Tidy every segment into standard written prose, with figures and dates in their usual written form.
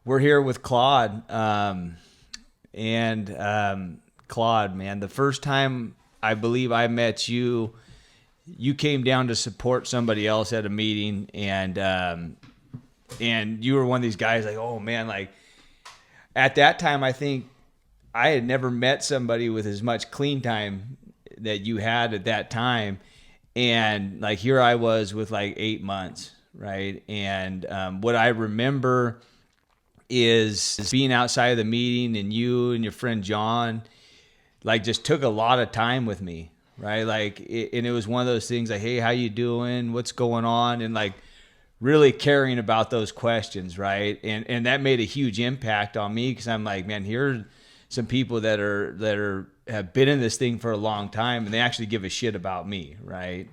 we're here with Claude. Claude, man, the first time I believe I met you, you came down to support somebody else at a meeting, and you were one of these guys like, oh man, like at that time, I think I had never met somebody with as much clean time that you had at that time. And like here I was with like 8 months, right? And what I remember is being outside of the meeting, and you and your friend John like just took a lot of time with me, right? And it was one of those things like, hey, how you doing? What's going on? And like really caring about those questions, right? And that made a huge impact on me, because I'm like, man, here are some people that have been in this thing for a long time, and they actually give a shit about me, right?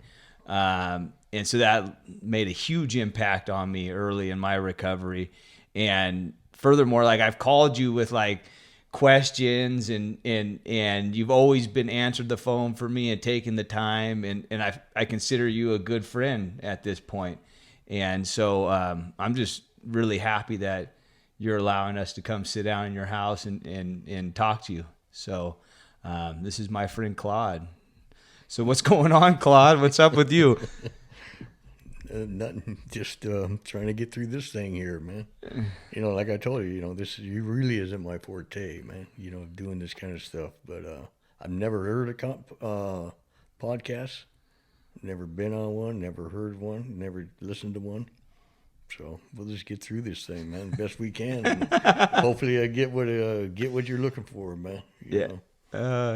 And so that made a huge impact on me early in my recovery. And furthermore, like I've called you with like questions, and you've always been answered the phone for me and taken the time, and I consider you a good friend at this point. And so I'm just really happy that you're allowing us to come sit down in your house and talk to you. So this is my friend Claude. So what's going on, Claude? What's up with you? Nothing. Just trying to get through this thing here, man. Like I told you, this really isn't my forte, man. Doing this kind of stuff. But I've never heard a podcast. Never been on one. Never heard one. Never listened to one. So we'll just get through this thing, man, best we can. And hopefully, I get what you're looking for, man. Yeah.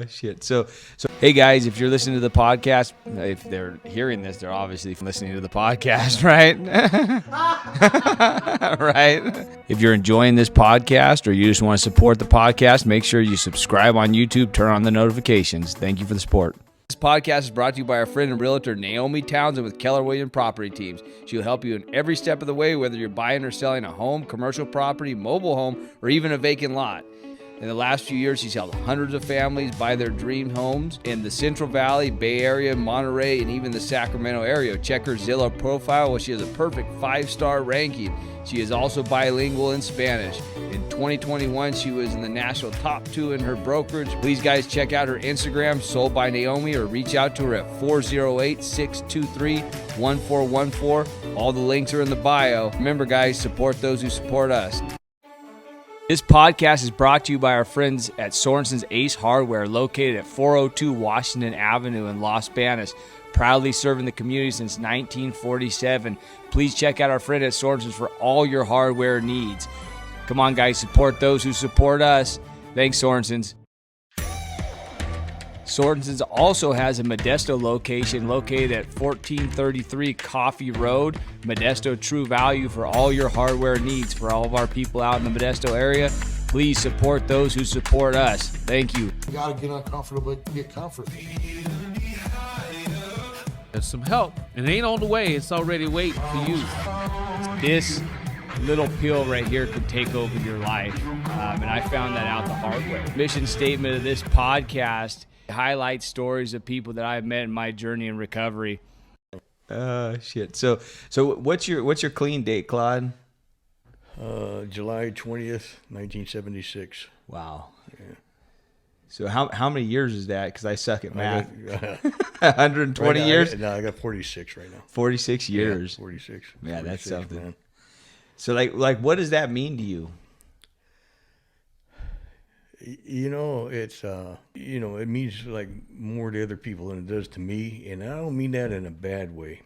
Shit. So, hey guys, if you're listening to the podcast, if they're hearing this, they're obviously listening to the podcast, right? Right. If you're enjoying this podcast, or you just want to support the podcast, make sure you subscribe on YouTube, turn on the notifications. Thank you for the support. This podcast is brought to you by our friend and realtor Naomi Townsend with Keller Williams Property Teams. She'll help you in every step of the way, whether you're buying or selling a home, commercial property, mobile home, or even a vacant lot. In the last few years, she's helped hundreds of families buy their dream homes in the Central Valley, Bay Area, Monterey, and even the Sacramento area. Check her Zillow profile, where she has a perfect 5-star ranking. She is also bilingual in Spanish. In 2021, she was in the national top 2 in her brokerage. Please, guys, check out her Instagram, Sold by Naomi, or reach out to her at 408-623-1414. All the links are in the bio. Remember, guys, support those who support us. This podcast is brought to you by our friends at Sorensen's Ace Hardware, located at 402 Washington Avenue in Los Banos, proudly serving the community since 1947. Please check out our friend at Sorensen's for all your hardware needs. Come on, guys, support those who support us. Thanks, Sorensen's. Sorensen's also has a Modesto location located at 1433 Coffee Road. Modesto, true value for all your hardware needs. For all of our people out in the Modesto area, please support those who support us. Thank you. You gotta get uncomfortable, get comfortable. There's some help. It ain't on the way. It's already waiting for you. This little pill right here could take over your life. And I found that out the hard way. Mission statement of this podcast: highlight stories of people that I've met in my journey in recovery. Shit. So what's your clean date, Claude? July 20th, 1976. Wow. Yeah. So how many years is that? Because I suck at math. 120 right now, years? I got 46 right now. 46 years. Yeah, 46. Yeah, 46, that's something. Man. So like what does that mean to you? It's it means like more to other people than it does to me, and I don't mean that in a bad way.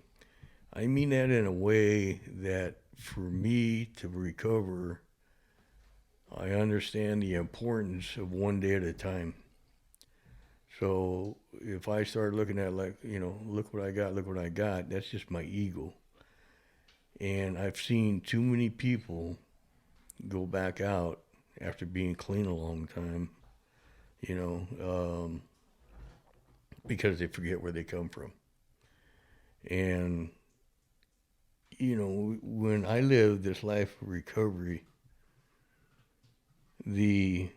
I mean that in a way that for me to recover, I understand the importance of one day at a time. So if I start looking at look what I got, that's just my ego. And I've seen too many people go back out after being clean a long time, because they forget where they come from. And, when I live this life of recovery, the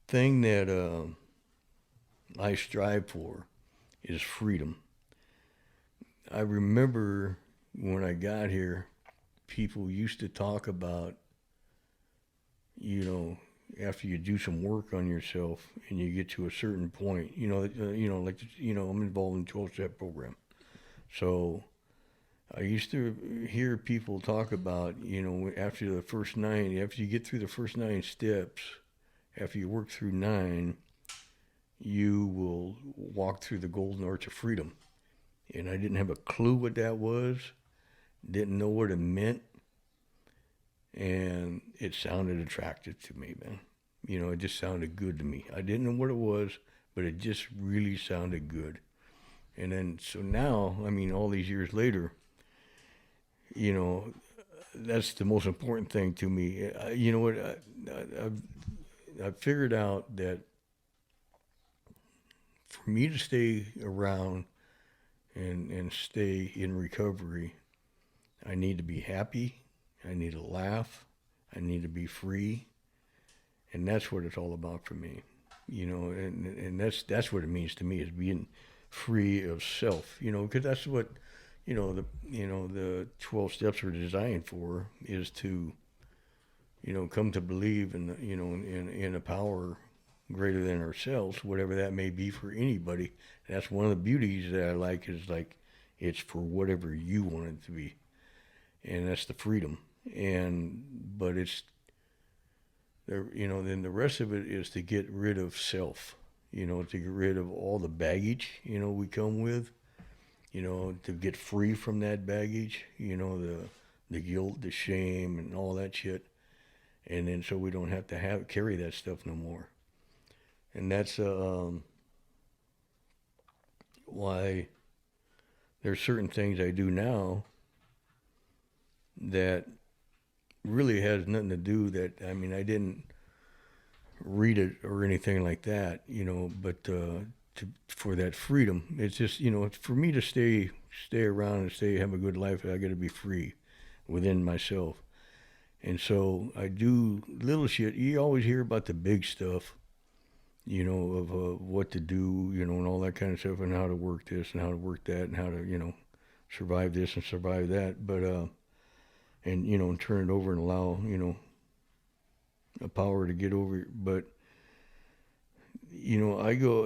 thing that I strive for is freedom. I remember when I got here, people used to talk about after you do some work on yourself and you get to a certain point, I'm involved in the 12-step program. So I used to hear people talk about, after you get through the first 9 steps, after you work through 9, you will walk through the golden arch of freedom. And I didn't have a clue what that was, didn't know what it meant, and it sounded attractive to me, man. It just sounded good to me. I didn't know what it was, but it just really sounded good. And then, so now, all these years later, that's the most important thing to me. You know what? I've figured out that for me to stay around and stay in recovery, I need to be happy. I need to laugh. I need to be free. And that's what it's all about for me. And that's what it means to me, is being free of self, because that's what, the 12 steps are designed for, is to, come to believe in a power greater than ourselves, whatever that may be for anybody. And that's one of the beauties that I like, is like, it's for whatever you want it to be. And that's the freedom. But it's, then the rest of it is to get rid of self, to get rid of all the baggage, we come with, to get free from that baggage, the guilt, the shame, and all that shit. And then so we don't have to carry that stuff no more. And that's why there's certain things I do now that really has nothing to do that, I didn't read it or anything like that, but for that freedom, it's just, it's for me to stay around and have a good life, I got to be free within myself. And so I do little shit. You always hear about the big stuff, of what to do, and all that kind of stuff, and how to work this and how to work that, and how to, survive this and survive that. But, and turn it over and allow, a power to get over it. But, I go,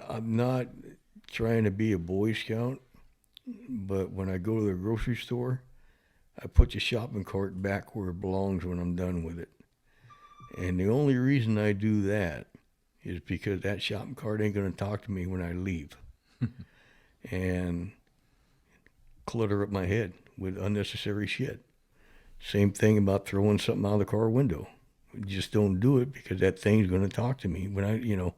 I'm not trying to be a Boy Scout, but when I go to the grocery store, I put the shopping cart back where it belongs when I'm done with it. And the only reason I do that is because that shopping cart ain't going to talk to me when I leave. And clutter up my head with unnecessary shit. Same thing about throwing something out of the car window. Just don't do it, because that thing's going to talk to me when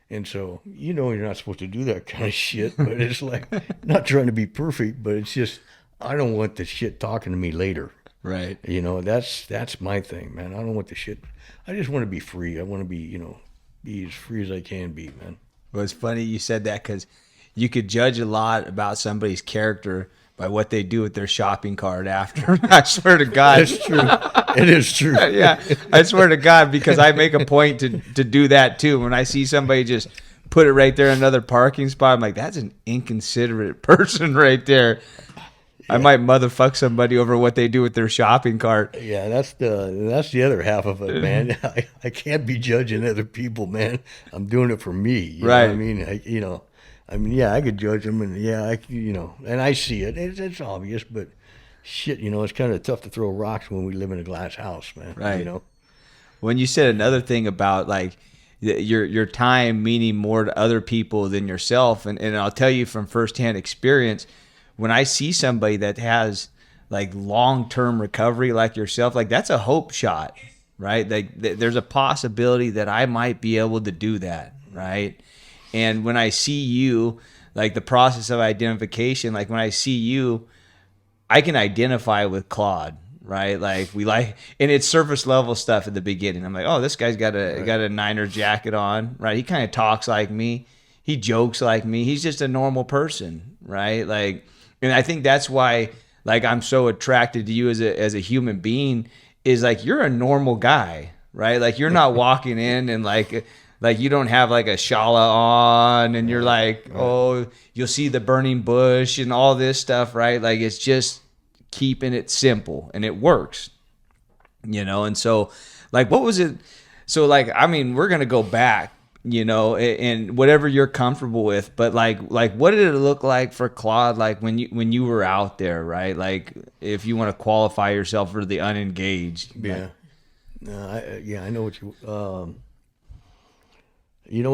and so, you're not supposed to do that kind of shit, but it's like, not trying to be perfect, but it's just, I don't want the shit talking to me later. Right. That's my thing, man. I don't want the shit. I just want to be free. I want to be, be as free as I can be, man. Well, it's funny you said that, because you could judge a lot about somebody's character by what they do with their shopping cart after. I swear to God. It's true. It is true. Yeah, I swear to God, because I make a point to do that too. When I see somebody just put it right there in another parking spot, I'm like, that's an inconsiderate person right there. Yeah. I might motherfuck somebody over what they do with their shopping cart. Yeah, that's the other half of it, man. I can't be judging other people, man. I'm doing it for me. You know what I mean? Yeah, I could judge them, and and I see it. It's obvious, but shit, it's kind of tough to throw rocks when we live in a glass house, man. Right. When you said another thing about like your time meaning more to other people than yourself, and I'll tell you from firsthand experience, when I see somebody that has like long-term recovery like yourself, like that's a hope shot, right? Like there's a possibility that I might be able to do that, right? And when I see you, like the process of identification, like when I see you, I can identify with Claude, right? Like and it's surface level stuff at the beginning. I'm like, oh, this guy's got a Niner jacket on, right? He kind of talks like me. He jokes like me. He's just a normal person, right? Like, and I think that's why, like, I'm so attracted to you as a human being, is like, you're a normal guy, right? Like, you're not walking in and like you don't have like a shala on and you're like, oh, you'll see the burning bush and all this stuff, right? Like, it's just keeping it simple, and it works. And so, like, what was it? So, like, I mean, we're gonna go back, and whatever you're comfortable with. But like, what did it look like for Claude, like when you were out there, right? Like, if you want to qualify yourself for the unengaged, Yeah. I know what you know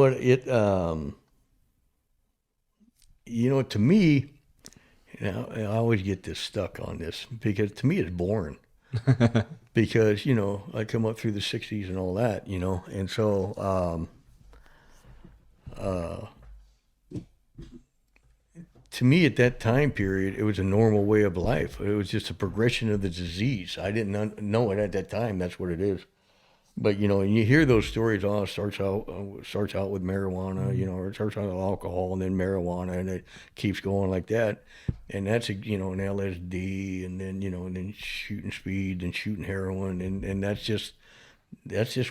what to me, I always get this stuck on this because to me it's boring. Because, I come up through the 60s and all that, and so to me at that time period, it was a normal way of life. It was just a progression of the disease. I didn't know it at that time. That's what it is. But and you hear those stories. Oh, it starts out with marijuana, or it starts out with alcohol and then marijuana, and it keeps going like that. And that's an LSD, and then shooting speed and shooting heroin, and that's just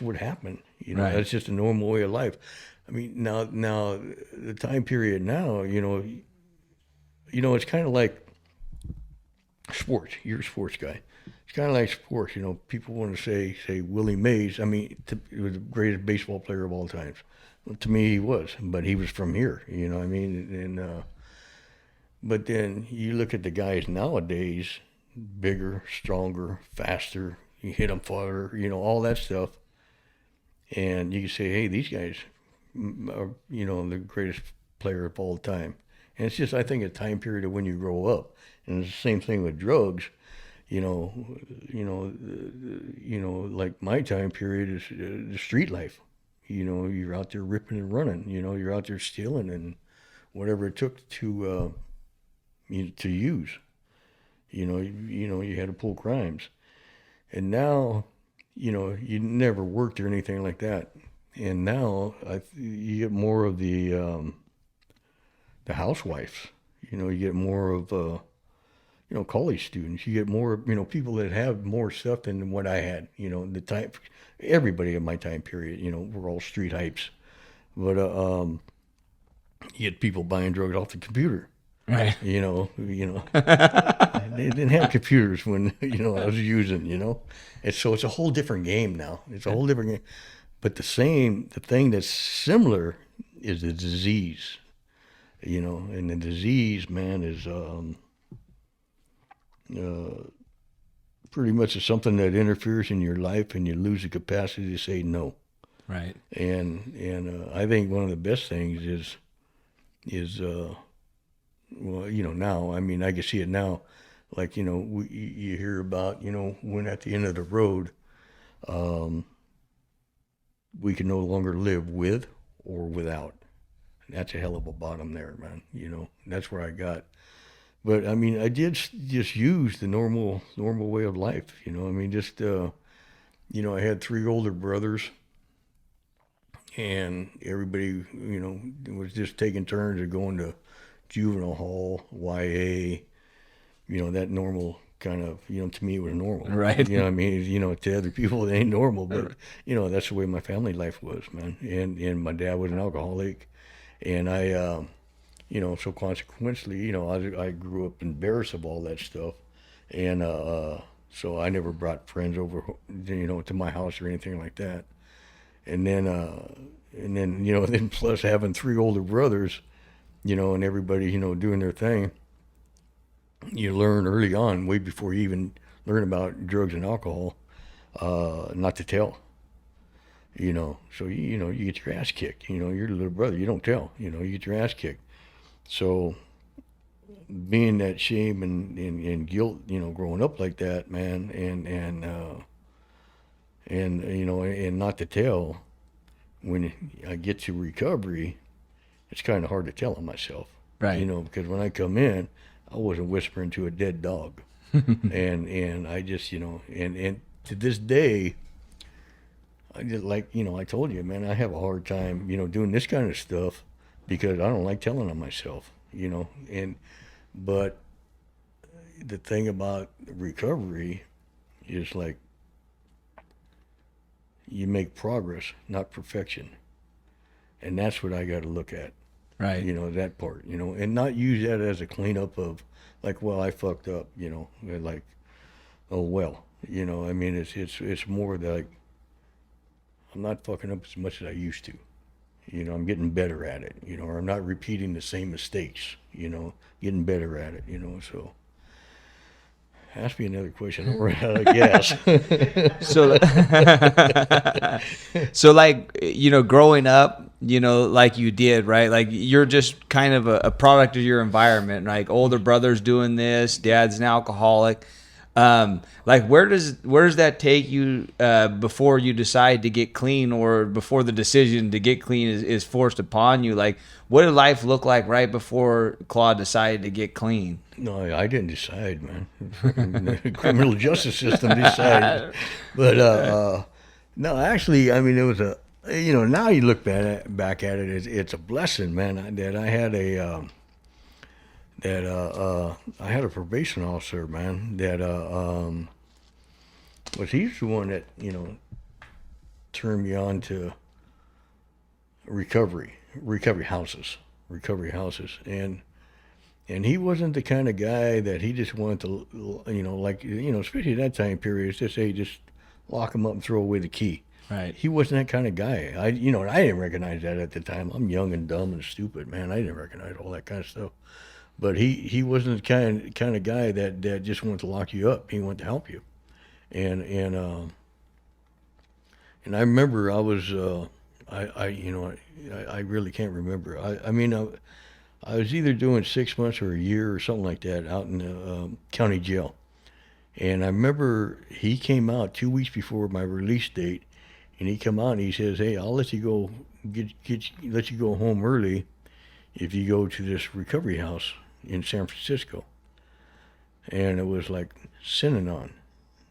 what happened. Right. That's just a normal way of life. I mean, now the time period now, it's kind of like sports. You're a sports guy. It's kind of like sports, People want to say Willie Mays. I mean, he was the greatest baseball player of all times. Well, to me, he was, but he was from here. You know what I mean? And but then you look at the guys nowadays, bigger, stronger, faster. You hit them farther, all that stuff. And you can say, hey, these guys are, the greatest player of all time. And it's just, I think, a time period of when you grow up. And it's the same thing with drugs. Like my time period is the street life. You're out there ripping and running. You're out there stealing and whatever it took to use. You had to pull crimes, and now, you never worked or anything like that. And now you get more of the housewives. You get more of college students. You get more, people that have more stuff than what I had. The time, everybody in my time period, we're all street hypes. But you get people buying drugs off the computer. Right. They didn't have computers when I was using. And so it's a whole different game now. It's a whole different game. But the thing that's similar is the disease. And the disease, man, is pretty much something that interferes in your life, and you lose the capacity to say no. Right. And I think one of the best things is now, I mean, I can see it now, like, you hear about, when at the end of the road, we can no longer live with or without. That's a hell of a bottom there, man. That's where I got. But I mean, I did just use the normal way of life. I mean, just I had 3 older brothers, and everybody, was just taking turns of going to juvenile hall, YA, that normal kind of, to me it was normal. Right. I mean, to other people it ain't normal, but that's the way my family life was, man. And my dad was an alcoholic, and I so consequently, I grew up embarrassed of all that stuff. And so I never brought friends over, to my house or anything like that. And then then plus having 3 older brothers, and everybody, doing their thing, you learn early on, way before you even learn about drugs and alcohol, not to tell. So, you get your ass kicked. You're the little brother, you don't tell, you get your ass kicked. So, being that shame and guilt, growing up like that, man, and not to tell, when I get to recovery, it's kind of hard to tell on myself, Right. Because when I come in, I wasn't whispering to a dead dog, and I just, and to this day, I just I told you, man, I have a hard time, doing this kind of stuff. Because I don't like telling on myself, but the thing about recovery is like you make progress, not perfection. And that's what I got to look at. Right. That part, and not use that as a cleanup of like, well, I fucked up, like, oh, well, You know, I mean, it's more like I'm not fucking up as much as I used to. You know, I'm getting better at it. You know, or I'm not repeating the same mistakes. You know, getting better at it. You know, so ask me another question. I don't run out of gas. So, so like, growing up, like you did, right? Like you're just kind of a product of your environment. Like older brother's doing this, dad's an alcoholic. Like where does that take you before you decide to get clean, or before the decision to get clean is forced upon you? Like what did life look like right before Claude decided to get clean? No, I didn't decide, man. The criminal justice system decided. But no, actually, I mean, it was now you look back at it, it's a blessing, man. That I had I had a probation officer, man. That he's the one that turned me on to recovery houses, and he wasn't the kind of guy that he just wanted to, especially that time period, it's just, hey, just lock him up and throw away the key. Right. He wasn't that kind of guy. I didn't recognize that at the time. I'm young and dumb and stupid, man. I didn't recognize all that kind of stuff. But he wasn't the kind of guy that just wanted to lock you up. He wanted to help you. And I remember I was, I really can't remember. I was either doing 6 months or a year or something like that out in the county jail. And I remember he came out 2 weeks before my release date, and he come out and he says, "Hey, I'll let you go let you go home early if you go to this recovery house in San Francisco." And it was like Synanon,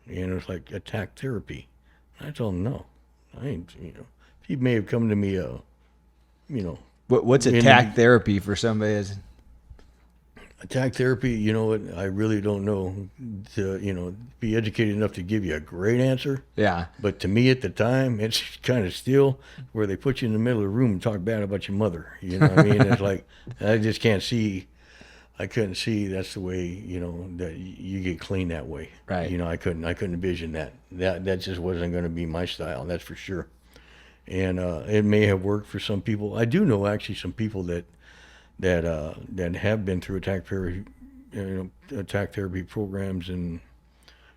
and it was like attack therapy. I told him no, I ain't. He may have come to me, What's attack therapy for somebody that's... Attack therapy, you know what? I really don't know to, be educated enough to give you a great answer. Yeah. But to me at the time, it's kind of still where they put you in the middle of the room and talk bad about your mother. You know what I mean? It's like, I just can't see, I couldn't see that's the way, that you get clean that way. Right. I couldn't envision that. That just wasn't going to be my style, that's for sure. And it may have worked for some people. I do know actually some people that have been through attack therapy programs, and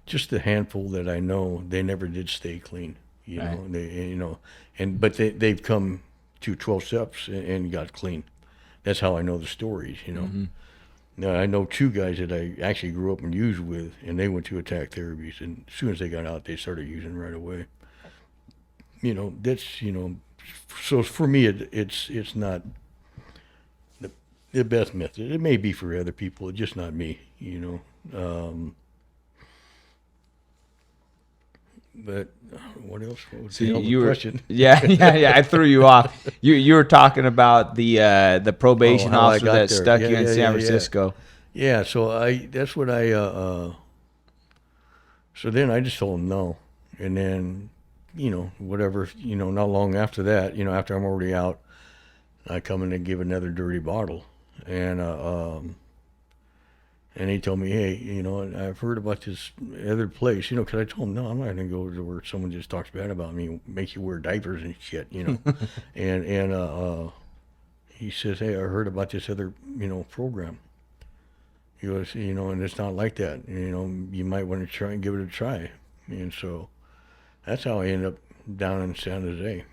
just the handful that I know, they never did stay clean. But they've come to 12 steps and got clean. That's how I know the stories. Mm-hmm. Now I know 2 guys that I actually grew up and used with, and they went to attack therapies, and as soon as they got out, they started using right away. That's so for me, it's not the best method. It may be for other people, it's just not me, But what else? What was the other question? Yeah. I threw you off. You were talking about the probation officer that stuck you in San Francisco. Yeah. So that's what so then I just told him no, and then whatever, not long after that, after I'm already out, I come in and give another dirty bottle. And he told me, hey, I've heard about this other place, because I told him, no, I'm not going to go to where someone just talks bad about me, makes you wear diapers and shit, and he says, hey, I heard about this other, program. He goes, and it's not like that. You might want to try and give it a try. And so that's how I ended up down in San Jose,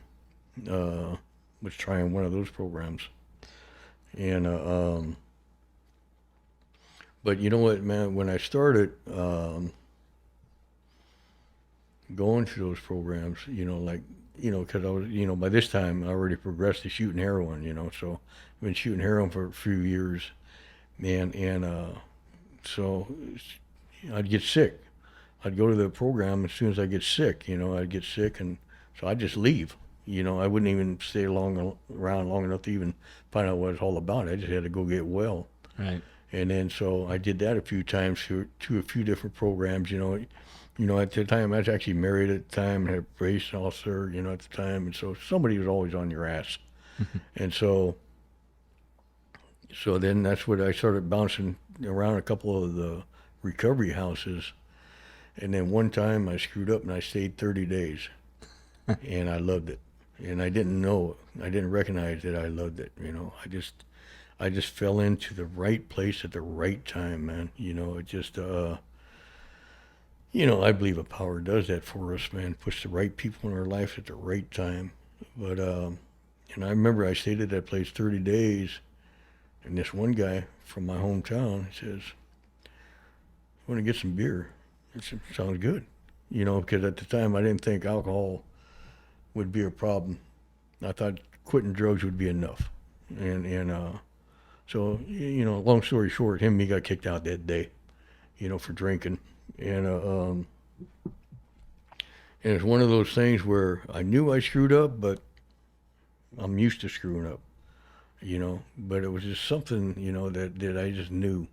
was trying one of those programs. And but you know what, man, when I started going to those programs, because I was, by this time I already progressed to shooting heroin, so I've been shooting heroin for a few years, and so I'd get sick. I'd go to the program as soon as I get sick, I'd get sick, and so I'd just leave. I wouldn't even stay around long enough to even find out what it's all about. I just had to go get well. Right. And then so I did that a few times to a few different programs. At the time I was actually married at the time, had a probation officer, at the time, and so somebody was always on your ass. And so then that's what I started bouncing around a couple of the recovery houses. And then one time I screwed up and I stayed 30 days, and I loved it. And I didn't know, I didn't recognize that I loved it. I just fell into the right place at the right time, man. It just, I believe a power does that for us, man. Puts the right people in our life at the right time. But, and I remember I stayed at that place 30 days, and this one guy from my hometown says, "Want to get some beer?" I said, "Sounds good." Because at the time I didn't think alcohol would be a problem. I thought quitting drugs would be enough. So, long story short, he got kicked out that day, for drinking. And it's one of those things where I knew I screwed up, but I'm used to screwing up, But it was just something, that I just knew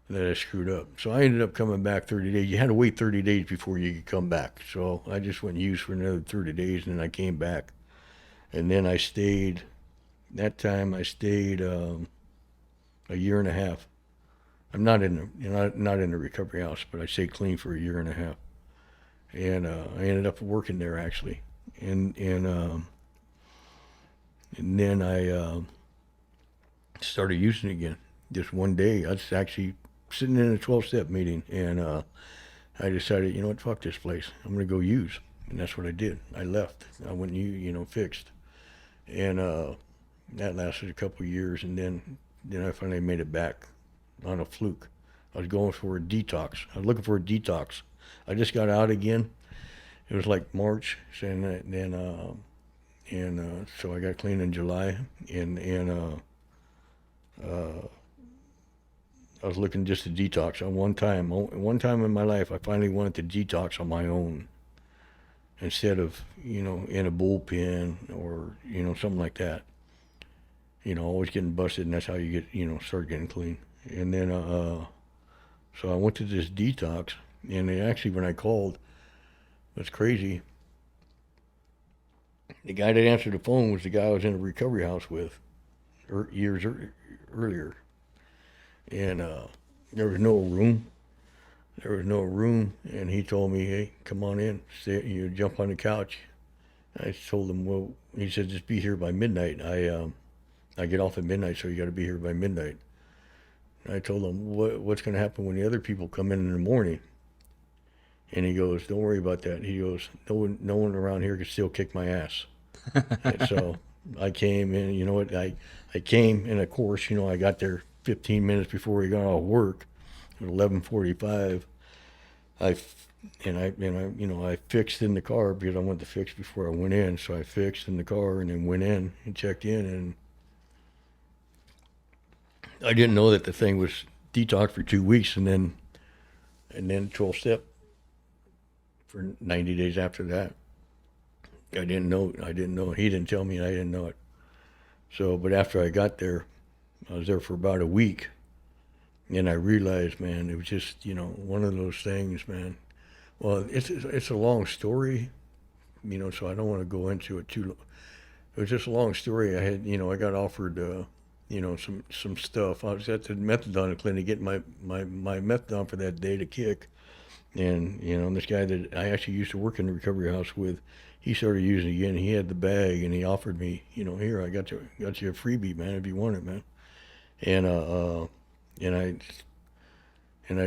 that I screwed up. So I ended up coming back 30 days. You had to wait 30 days before you could come back. So I just went used for another 30 days, and then I came back. And then I stayed, that time I stayed a year and a half. I'm not in the recovery house, but I stayed clean for a year and a half. And I ended up working there, actually. And then I started using it again. Just one day, I was actually sitting in a 12-step meeting, and I decided, you know what, fuck this place. I'm going to go use. And that's what I did. I left. I went and fixed. And that lasted a couple of years, and then I finally made it back on a fluke. I was going for a detox. I was looking for a detox. I just got out again. It was like March, and then so I got clean in July, and I was looking just to detox. One time in my life, I finally wanted to detox on my own, instead of in a bullpen or something like that. Always getting busted, and that's how you get start getting clean. And then so I went to this detox, and actually when I called, it's crazy. The guy that answered the phone was the guy I was in a recovery house with years earlier. And there was no room. And he told me, "Hey, come on in. Jump on the couch." I told him, well, he said, "Just be here by midnight. I get off at midnight, so you got to be here by midnight." And I told him, what's going to happen when the other people come in the morning? And he goes, "Don't worry about that." He goes, no one around here can still kick my ass." And so I came in, I came, and of course, I got there 15 minutes before we got off work at 11:45. I fixed in the car because I wanted to fix before I went in. So I fixed in the car and then went in and checked in, and I didn't know that the thing was detox for 2 weeks, and then 12-step for 90 days after that. I didn't know. He didn't tell me, and I didn't know it. So, but after I got there, I was there for about a week, and I realized, man, it was just, one of those things, man. Well, it's a long story, so I don't want to go into it too long. It was just a long story. I got offered, some stuff. I was at the methadone clinic getting my methadone for that day to kick. And, this guy that I actually used to work in the recovery house with, he started using it again. He had the bag, and he offered me, "Here, I got you a freebie, man, if you want it, man." And I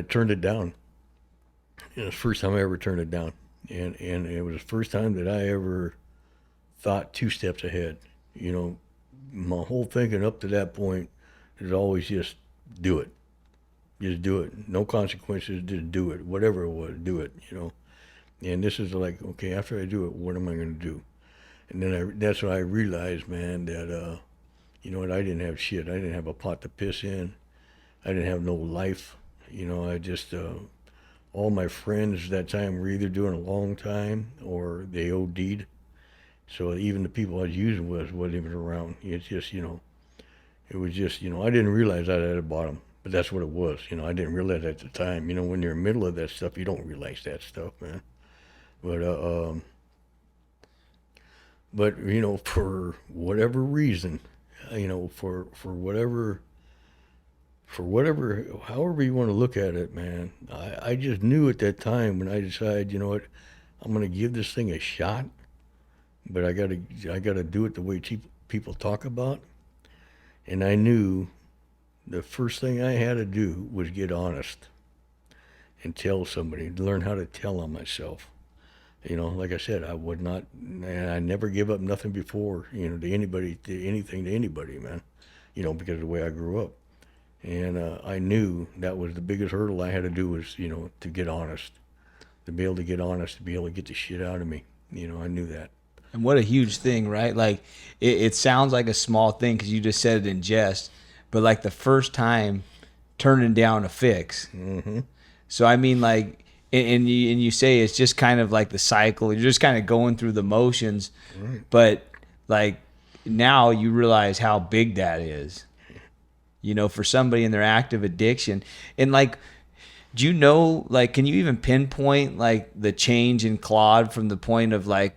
turned it down. And it was the first time I ever turned it down. And it was the first time that I ever thought 2 steps ahead. My whole thinking up to that point is always just do it. Just do it. No consequences, just do it. Whatever it was, do it, And this is like, okay, after I do it, what am I going to do? And then that's when I realized, man, that, I didn't have shit. I didn't have a pot to piss in. I didn't have no life. I just, all my friends that time were either doing a long time or they OD'd. So even the people I was using wasn't even around. It's just, it was just, I didn't realize I had a bottom. But that's what it was. I didn't realize at the time. When you're in the middle of that stuff, you don't realize that stuff, man. But for whatever reason, for for whatever, however you want to look at it, man, I just knew at that time when I decided, you know what, I'm going to give this thing a shot, but I gotta do it the way people talk about. And I knew the first thing I had to do was get honest and tell somebody, learn how to tell on myself. You know, like I said, I would not, and I never give up nothing before, you know, to anybody, to anything, to anybody, man. You know, because of the way I grew up. And I knew that was the biggest hurdle I had to do was, you know, to get honest. To be able to get honest, to be able to get the shit out of me. You know, I knew that. And what a huge thing, right? Like, it sounds like a small thing because you just said it in jest, but like the first time turning down a fix. Mm-hmm. So, I mean, like, and you say it's just kind of like the cycle. You're just kind of going through the motions. Right. But, like, now you realize how big that is, you know, for somebody in their active addiction. And, like, do you know, like, can you even pinpoint, like, the change in Claude from the point of, like,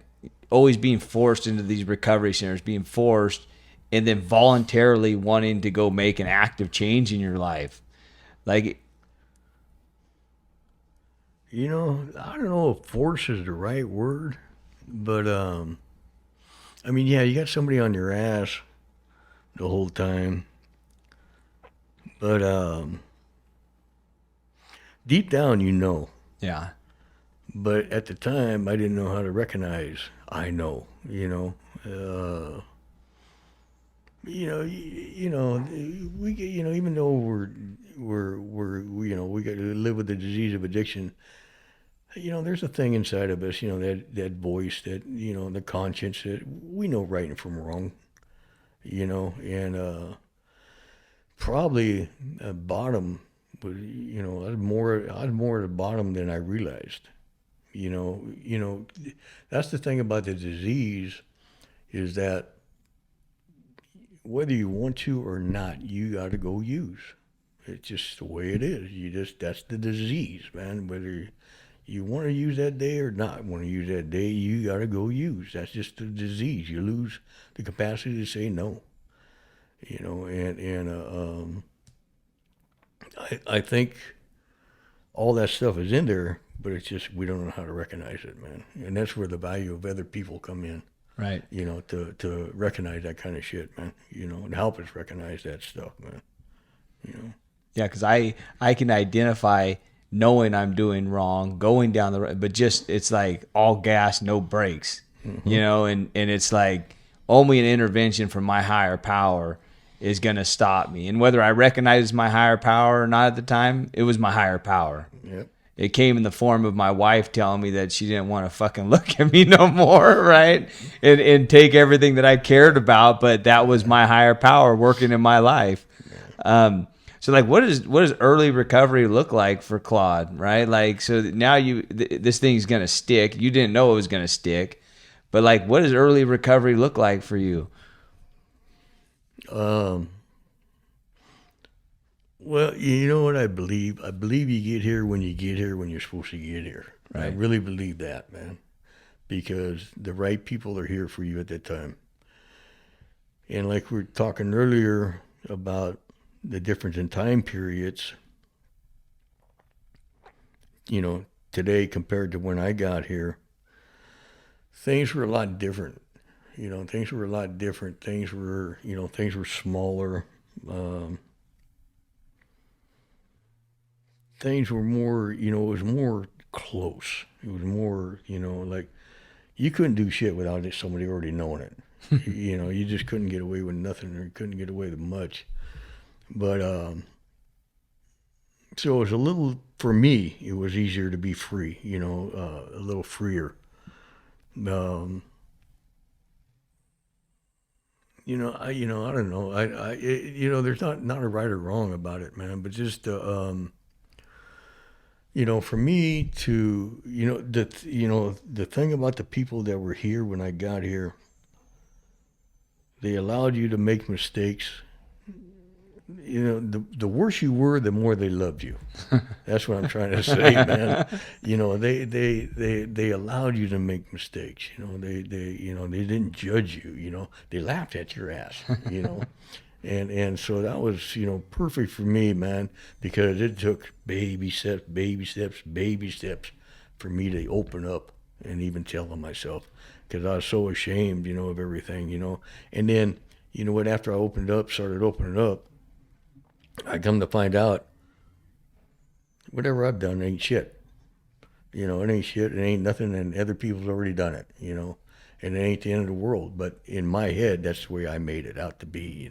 always being forced into these recovery centers, being forced, and then voluntarily wanting to go make an active change in your life? Like, You know, I don't know if force is the right word, but I mean, yeah, you got somebody on your ass the whole time, but deep down, you know. yeah. But at the time, I didn't know how to recognize. I know, you know. We get, you know, even though we got to live with the disease of addiction. You know, there's a thing inside of us, you know, that voice, that, you know, the conscience, that we know right and from wrong, you know, and probably at bottom, but, you know, I was more at the bottom than I realized, you know, that's the thing about the disease, is that whether you want to or not, you got to go use. It's just the way it is. That's the disease, man. Whether you want to use that day or not want to use that day, you got to go use. That's just the disease. You lose the capacity to say no. You know, and I think all that stuff is in there, but it's just we don't know how to recognize it, man. And that's where the value of other people come in. Right. You know, to recognize that kind of shit, man. You know, and help us recognize that stuff, man. You know. Yeah, because I can identify knowing I'm doing wrong, going down the road, but just it's like all gas, no brakes, you know, and it's like only an intervention from my higher power is going to stop me. And whether I recognize my higher power or not at the time, it was my higher power. Yep. It came in the form of my wife telling me that she didn't want to fucking look at me no more, right? And take everything that I cared about, but that was my higher power working in my life. So, like, what does early recovery look like for Claude, right? Like, so now this thing's going to stick. You didn't know it was going to stick. But, like, what does early recovery look like for you? Well, you know what I believe? I believe you get here when you're supposed to get here. Right. I really believe that, man. Because the right people are here for you at that time. And like we were talking earlier about the difference in time periods, you know, today compared to when I got here, things were a lot different. You know, things were a lot different. Things were smaller. Things were more, you know, it was more close. It was more, you know, like you couldn't do shit without somebody already knowing it. You know, you just couldn't get away with nothing, or you couldn't get away with much. But so it was a little, for me, it was easier to be free, you know, a little freer. You know, I don't know. You know, there's not a right or wrong about it, man. But just, you know, for me to, the thing about the people that were here when I got here, they allowed you to make mistakes. You know, the worse you were, the more they loved you. That's what I'm trying to say, man. You know, they allowed you to make mistakes. You know, they didn't judge you. You know, they laughed at your ass. You know, And so that was, perfect for me, man, because it took baby steps, baby steps, baby steps for me to open up and even tell them myself, because I was so ashamed, of everything. And then, you know what? After I started opening up, I come to find out whatever I've done ain't shit. It ain't shit. It ain't nothing, and other people's already done it. And it ain't the end of the world. But in my head, that's the way I made it out to be.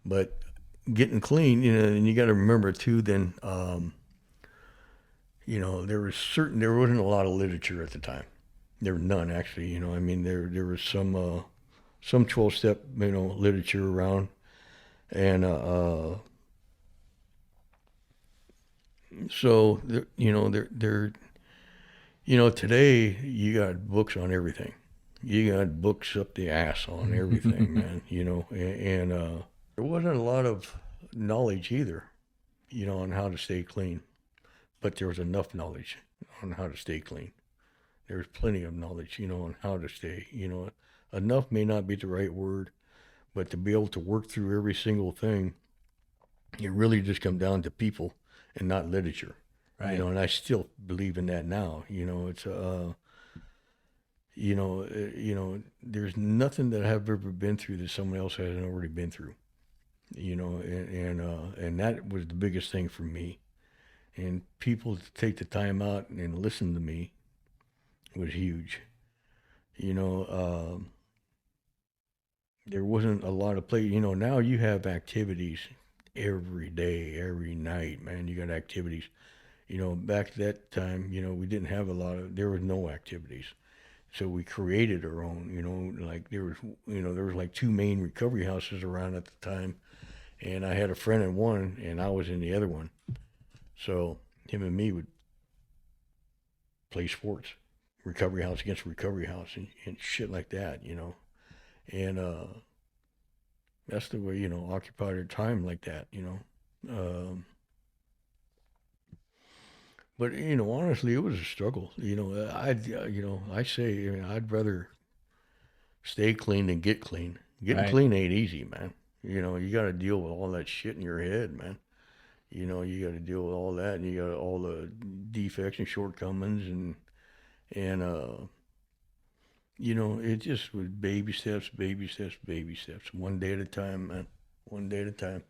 But getting clean, and you got to remember too. Then, there wasn't a lot of literature at the time. There was none actually. I mean, there was some 12-step literature around, and so today you got books on everything. You got books up the ass on everything, man. And there wasn't a lot of knowledge either, on how to stay clean. But there was enough knowledge on how to stay clean. There was plenty of knowledge, on how to stay. Enough may not be the right word, but to be able to work through every single thing, it really just comes down to people and not literature. Right. And I still believe in that now. It's there's nothing that I've ever been through that someone else hasn't already been through. And that was the biggest thing for me. And people to take the time out and listen to me was huge. There wasn't a lot of play. Now you have activities every day, every night, man. You got activities. Back at that time, we didn't have there was no activities. So we created our own, like there was like 2 main recovery houses around at the time. And I had a friend in one and I was in the other one. So him and me would play sports, recovery house against recovery house and shit like that, And that's the way, occupied our time like that, But honestly, it was a struggle. I say, I'd rather stay clean than get clean. Getting Right. clean ain't easy, man. You got to deal with all that shit in your head, man. You got to deal with all that, and you got all the defects and shortcomings, and it just was baby steps, baby steps, baby steps, one day at a time, man. One day at a time.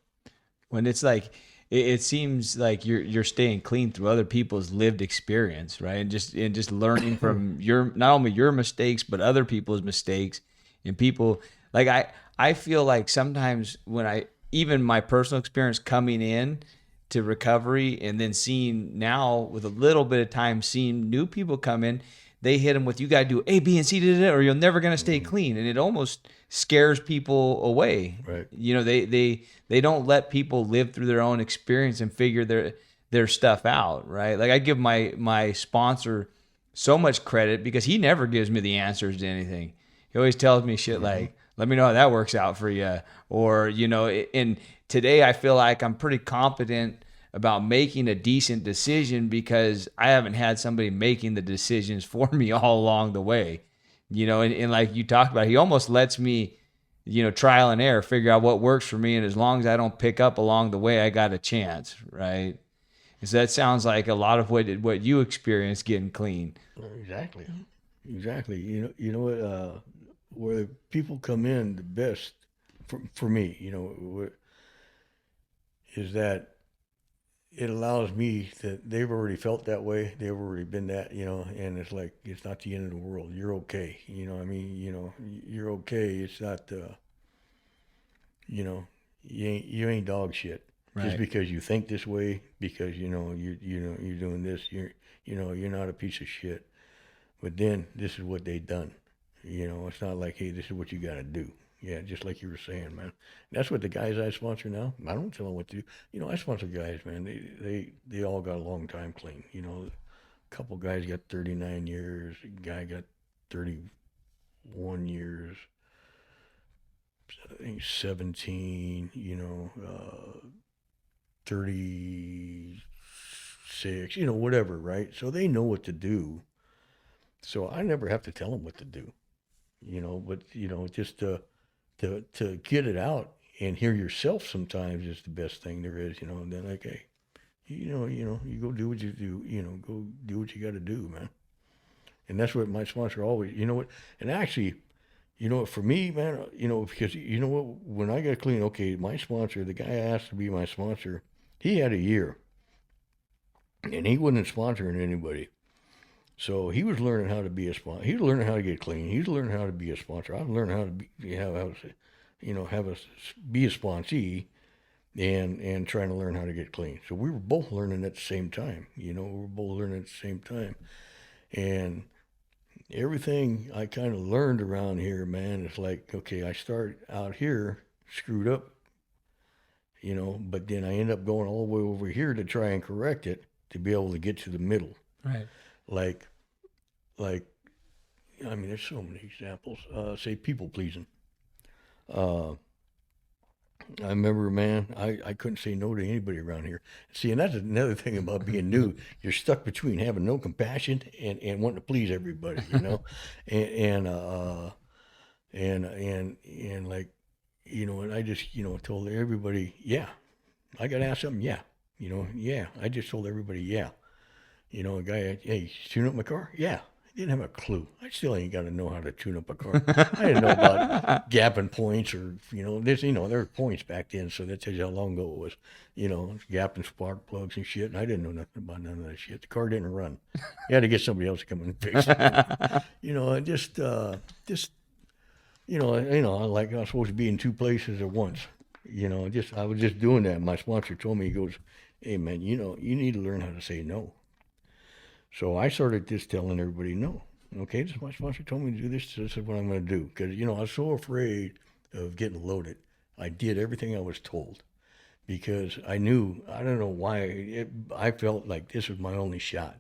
When it's like it seems like you're staying clean through other people's lived experience, right? And just learning from not only your mistakes but other people's mistakes. And people like I feel like sometimes when even my personal experience coming in to recovery and then seeing now with a little bit of time seeing new people come in, they hit them with, you got to do A, B, and C, or you're never going to stay clean. And it almost scares people away. Right. They don't let people live through their own experience and figure their stuff out, right? Like I give my sponsor so much credit because he never gives me the answers to anything. He always tells me shit like, let me know how that works out for you. Or, and today I feel like I'm pretty competent about making a decent decision because I haven't had somebody making the decisions for me all along the way, and like you talked about, he almost lets me, trial and error, figure out what works for me. And as long as I don't pick up along the way, I got a chance. Right. And so that sounds like a lot of what you experienced getting clean. Exactly. You know what, where people come in the best for me, is that it allows me that they've already felt that way. They've already been that, and it's like, it's not the end of the world. You're okay. You're okay. It's not, you ain't dog shit. Right. Just because you think this way, because, you're doing this, you're not a piece of shit. But then this is what they done. It's not like, hey, this is what you got to do. Yeah, just like you were saying, man. That's what the guys I sponsor now, I don't tell them what to do. I sponsor guys, man. They all got a long time clean. A couple guys got 39 years. A guy got 31 years. I think 17, 36, whatever, right? So they know what to do. So I never have to tell them what to do, but, just to get it out and hear yourself sometimes is the best thing there is, and then like, hey, you go do what you do, go do what you got to do, man. And that's what my sponsor always, and actually, for me, man, because when I got clean, okay, my sponsor, the guy I asked to be my sponsor, he had a year, and he wasn't sponsoring anybody. So he was learning how to be a sponsor. He was learning how to get clean. He was learning how to be a sponsor. I was learning how to be a sponsee, and trying to learn how to get clean. So we were both learning at the same time. We were both learning at the same time, and everything I kind of learned around here, man, is like, okay, I start out here screwed up, but then I end up going all the way over here to try and correct it to be able to get to the middle. Right. Like, I mean, there's so many examples. Say people pleasing. I remember, man, I couldn't say no to anybody around here. See, and that's another thing about being new. You're stuck between having no compassion and wanting to please everybody, and like, and I just, told everybody, yeah, I got to ask something, yeah, yeah. I just told everybody, yeah. A guy, hey, tune up my car? Yeah. I didn't have a clue. I still ain't got to know how to tune up a car. I didn't know about gapping points or, there were points back then, so that tells you how long ago it was, gapping spark plugs and shit. And I didn't know nothing about none of that shit. The car didn't run. You had to get somebody else to come and fix it. And just, like I was supposed to be in two places at once. I was just doing that. My sponsor told me, he goes, hey, man, you need to learn how to say no. So I started just telling everybody no. Okay, this is my sponsor told me to do this. This is what I'm going to do. Because, I was so afraid of getting loaded. I did everything I was told. Because I knew, I don't know why, I felt like this was my only shot.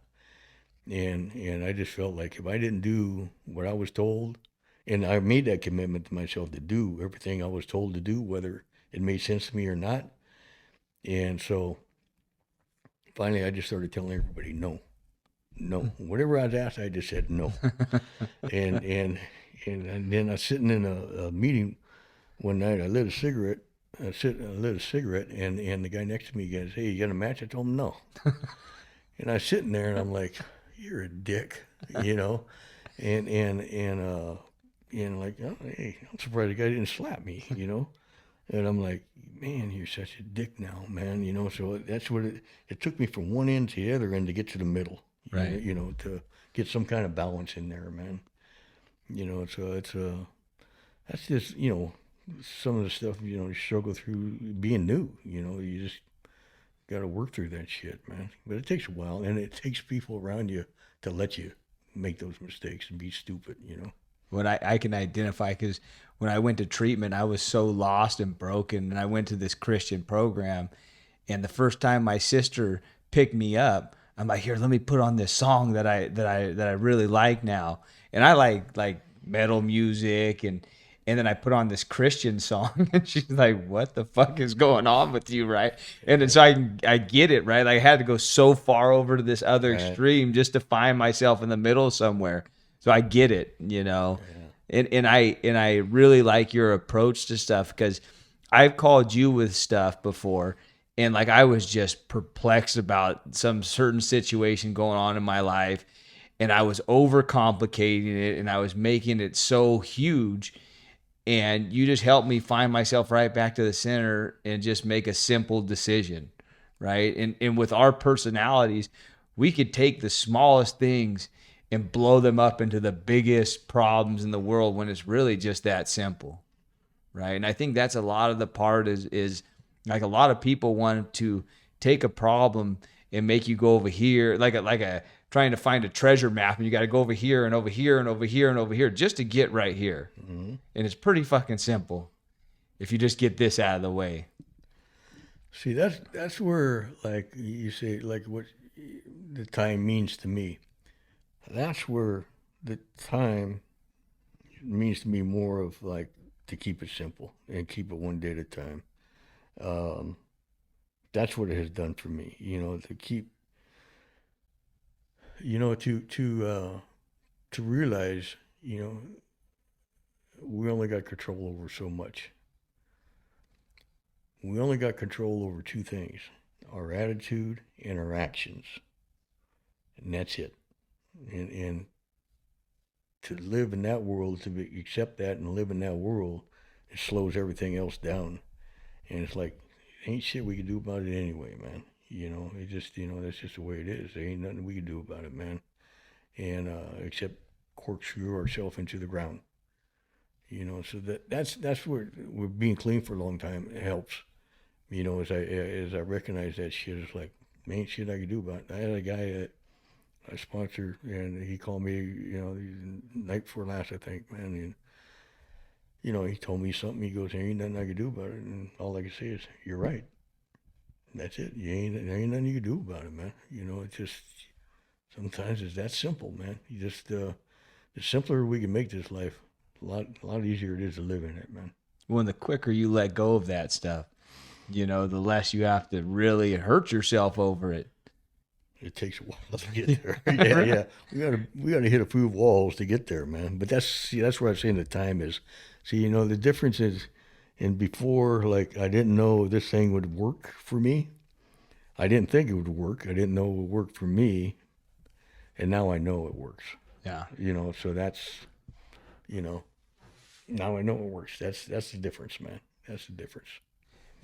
And I just felt like if I didn't do what I was told, and I made that commitment to myself to do everything I was told to do, whether it made sense to me or not. And so finally I just started telling everybody no. No, whatever I was asked, I just said no. and then I was sitting in a meeting one night. I lit a cigarette. And the guy next to me goes, "Hey, you got a match?" I told him no. And I was sitting there, and I'm like, "You're a dick," and like, oh, hey, I'm surprised the guy didn't slap me, And I'm like, man, you're such a dick now, man, So that's what it took me from one end to the other end to get to the middle. Right. To get some kind of balance in there, man. So that's just, some of the stuff, you struggle through being new, you just got to work through that shit, man. But it takes a while, and it takes people around you to let you make those mistakes and be stupid, What I can identify, because when I went to treatment, I was so lost and broken, and I went to this Christian program, and the first time my sister picked me up, I'm like, here, let me put on this song that I really like now. And I like metal music, and then I put on this Christian song, and she's like, what the fuck is going on with you, right? And then so I get it, right? Like I had to go so far over to this other extreme just to find myself in the middle somewhere. So I get it, Yeah. And I really like your approach to stuff, because I've called you with stuff before, and like I was just perplexed about some certain situation going on in my life, and I was overcomplicating it, and I was making it so huge, and you just helped me find myself right back to the center and just make a simple decision, right? And with our personalities, we could take the smallest things and blow them up into the biggest problems in the world when it's really just that simple, right? And I think that's a lot of the part is like a lot of people want to take a problem and make you go over here, like a trying to find a treasure map, and you got to go over here and over here and over here and over here just to get right here. Mm-hmm. And it's pretty fucking simple if you just get this out of the way. See, that's where, like you say, like what the time means to me. That's where the time means to me more of like to keep it simple and keep it one day at a time. That's what it has done for me, to keep, to realize, we only got control over so much. we only got control over two things: our attitude and our actions, and that's it. And to live in that world, accept that and live in that world, it slows everything else down. And it's like, ain't shit we can do about it anyway, man. It just, that's just the way it is. There ain't nothing we can do about it, man. And except corkscrew ourselves into the ground. So that's where we're being clean for a long time. It helps. As I recognize that shit, it's like, ain't shit I can do about it. I had a guy that I sponsor, and he called me, night before last, I think, man. And he told me something. He goes, "There ain't nothing I can do about it." And all I can say is, "You're right." That's it. There ain't nothing you can do about it, man. It's just sometimes it's that simple, man. You just the simpler we can make this life, a lot easier it is to live in it, man. When the quicker you let go of that stuff, the less you have to really hurt yourself over it. It takes a while to get there. Yeah. We gotta hit a few walls to get there, man. But that's where I'm saying the time is. See, the difference is, and before, like, I didn't know this thing would work for me. I didn't think it would work. I didn't know it would work for me, and now I know it works. Yeah. So that's, now I know it works. That's the difference, man. That's the difference.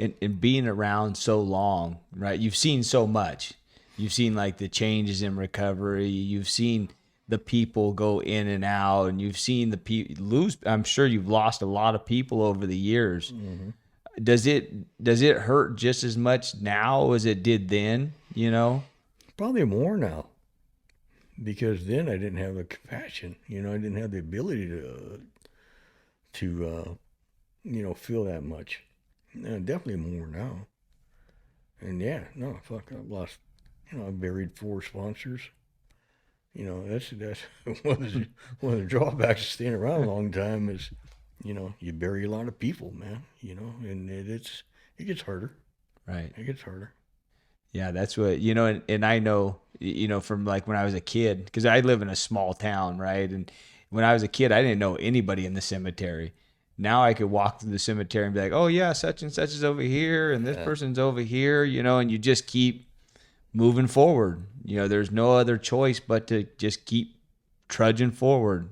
And being around so long, right? You've seen so much. You've seen like the changes in recovery. You've seen the people go in and out, and you've seen the people lose. I'm sure you've lost a lot of people over the years. Mm-hmm. Does it hurt just as much now as it did then? Probably more now, because then I didn't have the compassion. I didn't have the ability to feel that much. Definitely more now. And yeah, no, fuck, I've lost. I buried 4 sponsors. That's one of the drawbacks of staying around a long time is, you bury a lot of people, man. And it gets harder. Right. It gets harder. Yeah, that's what and I know from like when I was a kid, because I live in a small town, right? And when I was a kid, I didn't know anybody in the cemetery. Now I could walk through the cemetery and be like, oh yeah, such and such is over here, and this person's over here, and you just keep moving forward. There's no other choice but to just keep trudging forward.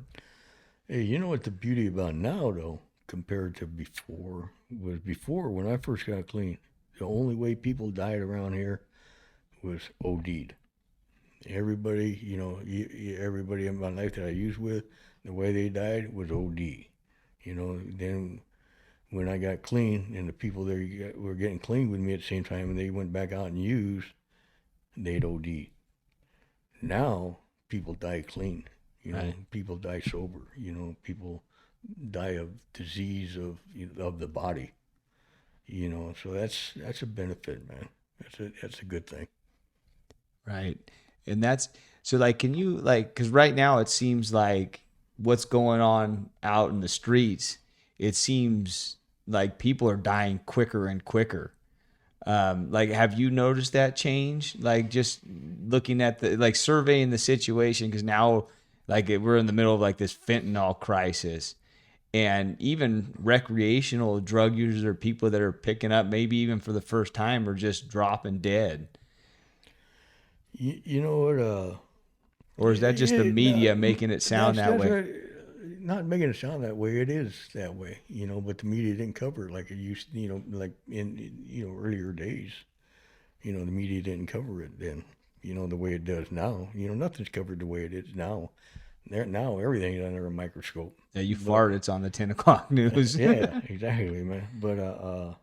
Hey, you know what the beauty about now, though, compared to before, was before when I first got clean, the only way people died around here was OD'd. Everybody, everybody in my life that I used with, the way they died was OD. Then when I got clean and the people there were getting clean with me at the same time and they went back out and used, they'd OD. Now people die clean. Right. People die sober. People die of disease of the body. So that's a benefit, man. That's a good thing. Right. And that's so like, can you like, because right now it seems like what's going on out in the streets, it seems like people are dying quicker and quicker. Like, have you noticed that change? Like, just looking at surveying the situation, because now, like, we're in the middle of like this fentanyl crisis, and even recreational drug users or people that are picking up, maybe even for the first time, are just dropping dead. You know what? Or is that just the media making it sound that way? Right. Not making it sound that way. It is that way, but the media didn't cover it like it used, like in, earlier days. The media didn't cover it then, the way it does now. Nothing's covered the way it is now. Now everything's under a microscope. Yeah, you fart, it's on the 10 o'clock news. Yeah, exactly, man. But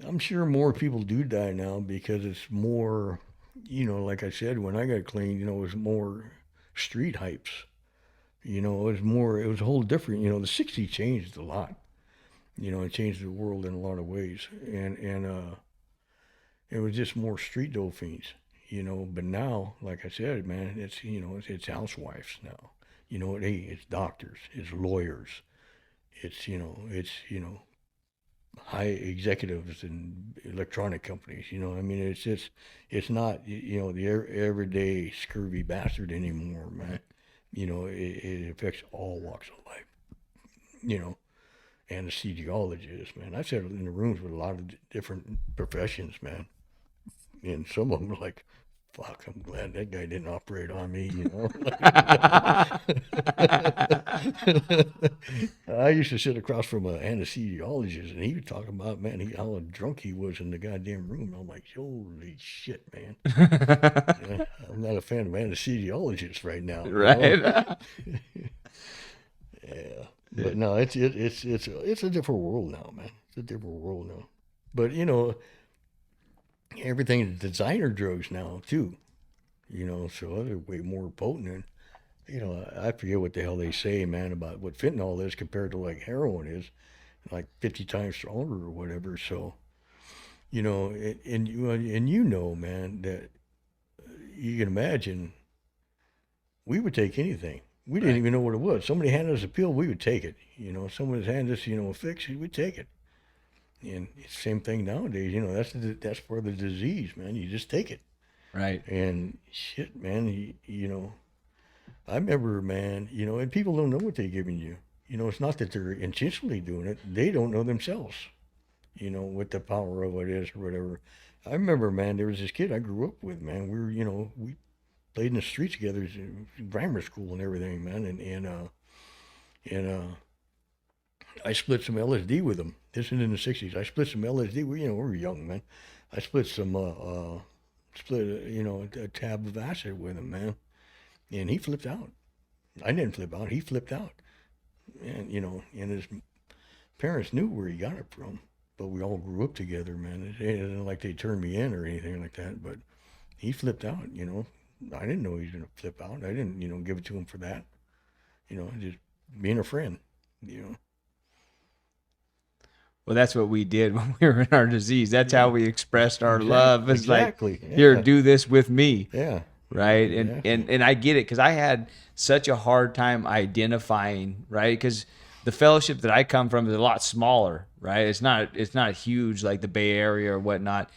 I'm sure more people do die now because it's more, like I said, when I got clean, it was more street hypes. It was a whole different, the 60s changed a lot. It changed the world in a lot of ways. And it was just more street dope fiends, but now, like I said, man, it's, it's housewives now. Hey, it's doctors, it's lawyers, it's, high executives in electronic companies. It's not, the everyday scurvy bastard anymore, man. It affects all walks of life, anesthesiologists, man. I sat in the rooms with a lot of different professions, man. And some of them were like, fuck, I'm glad that guy didn't operate on me, you know. I used to sit across from an anesthesiologist, and he would talk about, man, how drunk he was in the goddamn room. I'm like, holy shit, man. Yeah, I'm not a fan of anesthesiologists right now. Right. Yeah. But no, it's a different world now, man. It's a different world now. But, you know, everything is designer drugs now too, you know, so they're way more potent. And you know, I forget what the hell they say, man, about what fentanyl is compared to like heroin is, like 50 times stronger or whatever. So, you know, and you know, man, that you can imagine we would take anything. We didn't even know what it was. Somebody handed us a pill, we would take it. You know, someone handed us, you know, a fix, we'd take it. And it's the same thing nowadays, you know, that's part of the disease, man. You just take it. Right. And shit, man, you know, I remember, man, you know, and people don't know what they're giving you. You know, it's not that they're intentionally doing it. They don't know themselves, you know, what the power of it is or whatever. I remember, man, there was this kid I grew up with, man. We were, you know, we played in the streets together, grammar school and everything, man. And I split some LSD with him. This is in the 60s. I split some LSD. We were young, man. I split some, you know, a tab of acid with him, man. And he flipped out. I didn't flip out. He flipped out. And, you know, and his parents knew where he got it from. But we all grew up together, man. It wasn't like they turned me in or anything like that. But he flipped out, you know. I didn't know he was going to flip out. I didn't, you know, give it to him for that. You know, just being a friend, you know. Well, that's what we did when we were in our disease. That's how we expressed our love. It's exactly. like, here, do this with me. Yeah. Right. And I get it, because I had such a hard time identifying, right? Because the fellowship that I come from is a lot smaller, right? It's not huge like the Bay Area or whatnot.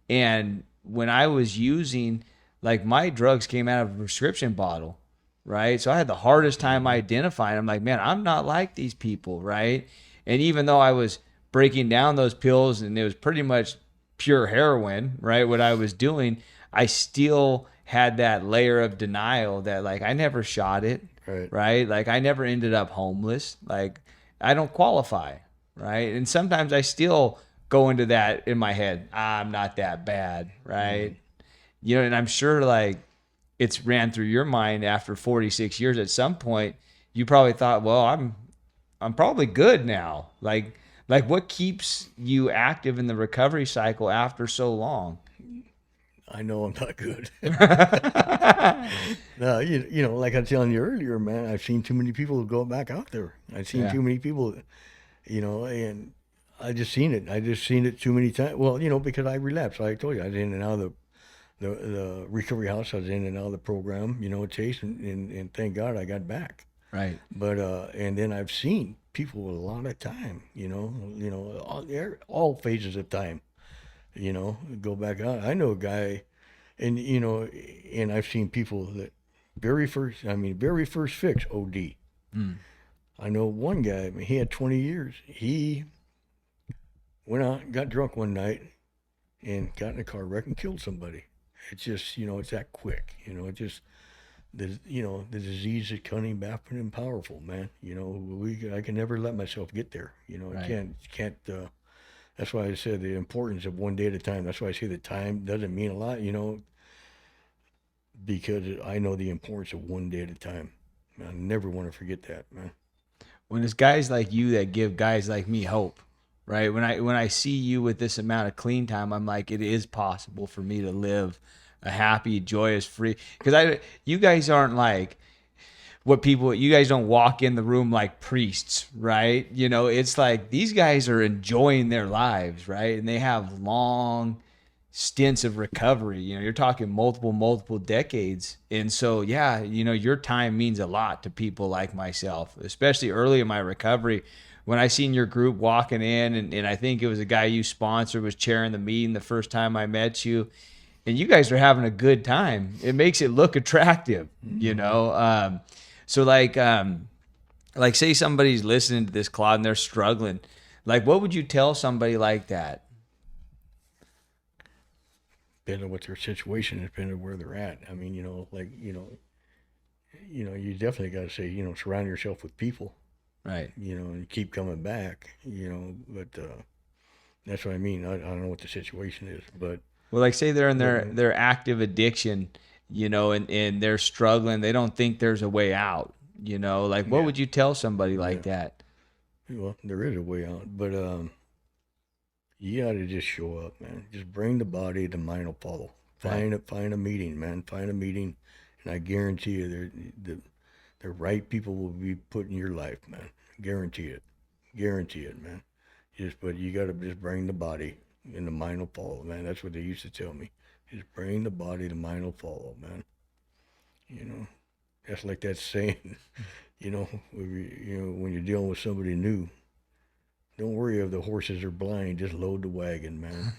And when I was using, like, my drugs came out of a prescription bottle, right? So I had the hardest time identifying. I'm like, man, I'm not like these people, right? And even though I was breaking down those pills and it was pretty much pure heroin, right, what I was doing, I still had that layer of denial that, like, I never shot it, right? Like, I never ended up homeless. Like, I don't qualify, right? And sometimes I still go into that in my head. I'm not that bad, right? You know, and I'm sure, like, it's ran through your mind after 46 years. At some point, you probably thought, well, I'm probably good now. Like what keeps you active in the recovery cycle after so long? I know I'm not good. No, you know, like I was telling you earlier, man, I've seen too many people go back out there. I've seen too many people, you know, and I just seen it. I just seen it too many times. Well, you know, because I relapsed. Like I told you, I was in and out of the recovery house. I was in and out of the program, you know, Chase, and thank God I got back. Right. But and then I've seen people with a lot of time, you know, all phases of time, you know, go back out. I know a guy, and you know, and I've seen people that very first fix OD. I know one guy, I mean, he had 20 years. He went out, got drunk one night, and got in a car wreck and killed somebody. It's just, you know, it's that quick, you know, it just. The disease is cunning, baffling, and powerful, man. You know, I can never let myself get there. You know, I can't. That's why I said the importance of one day at a time. That's why I say that time doesn't mean a lot. You know, because I know the importance of one day at a time. I never want to forget that, man. When it's guys like you that give guys like me hope, right? When I see you with this amount of clean time, I'm like, it is possible for me to live a happy, joyous, free. Because you guys aren't like you guys don't walk in the room like priests, right? You know, it's like these guys are enjoying their lives, right? And they have long stints of recovery. You know, you're talking multiple decades. And so, yeah, you know, your time means a lot to people like myself, especially early in my recovery. When I seen your group walking in, and I think it was a guy you sponsored was chairing the meeting the first time I met you, and you guys are having a good time. It makes it look attractive, you know? So like Like, say somebody's listening to this, Claude, and they're struggling. Like, what would you tell somebody like that? Depending on what their situation is, depending on where they're at. I mean, you definitely got to say, surround yourself with people, Right. and keep coming back, but that's what I mean. I don't know what the situation is, but Well, like, say they're in their active addiction, and they're struggling. They don't think there's a way out. Like, what Yeah. would you tell somebody like that? well, there is a way out, but you got to just show up, man. Just bring the body, the mind will follow. Find a meeting, man. Find a meeting, and I guarantee you, the right people will be put in your life, man. Guarantee it, man. But you got to just bring the body, and the mind will follow, man. That's what they used to tell me. Just bring the body, the mind will follow, man. That's like that saying. When you're dealing with somebody new, don't worry if the horses are blind. Just load the wagon, man.